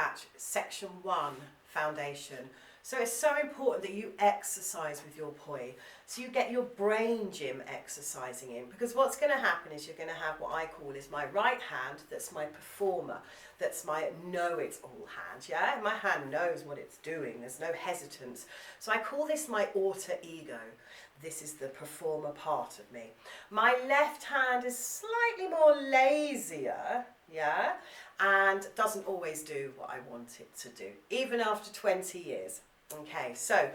scratch, section 1, foundation. So it's so important that you exercise with your poi. So you get your brain gym exercising in, because what's going to happen is you're going to have what I call is my right hand, that's my performer, that's my know-it-all hand, yeah? My hand knows what it's doing, there's no hesitance. So I call this my alter ego. This is the performer part of me. My left hand is slightly more lazier, yeah? And doesn't always do what I want it to do, even after 20 years. Okay, so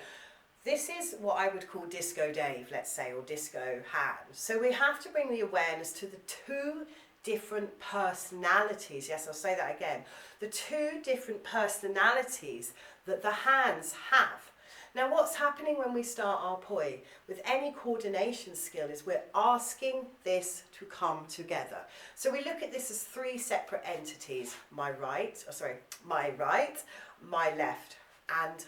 this is what I would call Disco Dave, let's say, or Disco Hand. So we have to bring the awareness to the two different personalities. Yes, I'll say that again. The two different personalities that the hands have. Now, what's happening when we start our poi with any coordination skill is we're asking this to come together. So we look at this as three separate entities: my right, my left, and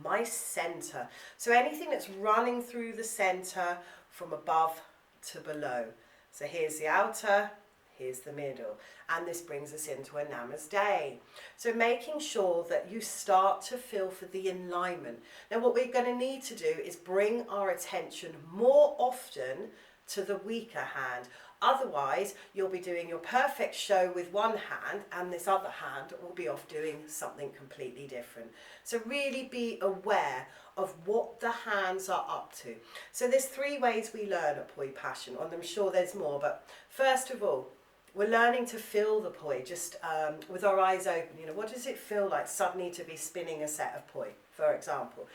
my center. So anything that's running through the center from above to below. So here's the outer, here's the middle, and this brings us into a Namaste. So making sure that you start to feel for the alignment. Now what we're going to need to do is bring our attention more often to the weaker hand. Otherwise, you'll be doing your perfect show with one hand and this other hand will be off doing something completely different. So really be aware of what the hands are up to. So there's three ways we learn at Poi Passion, and I'm sure there's more, but first of all, we're learning to feel the poi just with our eyes open. You know, what does it feel like suddenly to be spinning a set of poi, for example?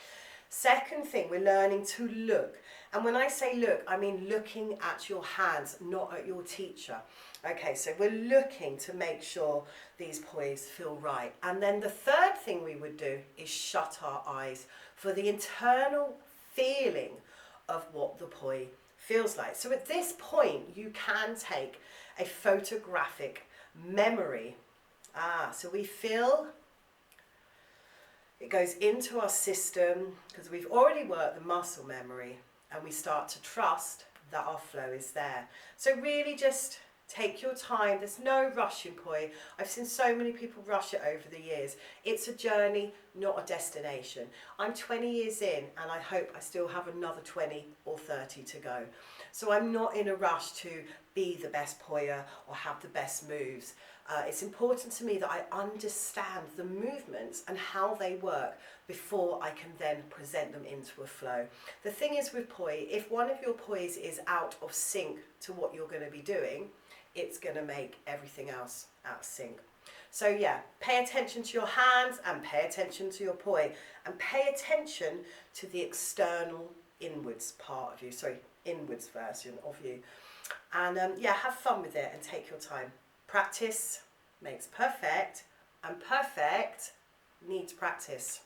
Second thing, we're learning to look. And when I say look, I mean looking at your hands, not at your teacher. Okay, so we're looking to make sure these pois feel right. And then the third thing we would do is shut our eyes for the internal feeling of what the poi feels like. So at this point, you can take a photographic memory. So we feel it goes into our system because we've already worked the muscle memory, and we start to trust that our flow is there. So really just take your time. There's no rush in poi. I've seen so many people rush it over the years. It's a journey, not a destination. I'm 20 years in and I hope I still have another 20 or 30 to go. So I'm not in a rush to be the best poier or have the best moves. It's important to me that I understand the movements and how they work before I can then present them into a flow. The thing is with poi, if one of your pois is out of sync to what you're going to be doing, it's going to make everything else out of sync. So yeah, pay attention to your hands and pay attention to your poi, and pay attention to the external inwards part of you, inwards version of you. And yeah, have fun with it and take your time. Practice makes perfect, and perfect needs practice.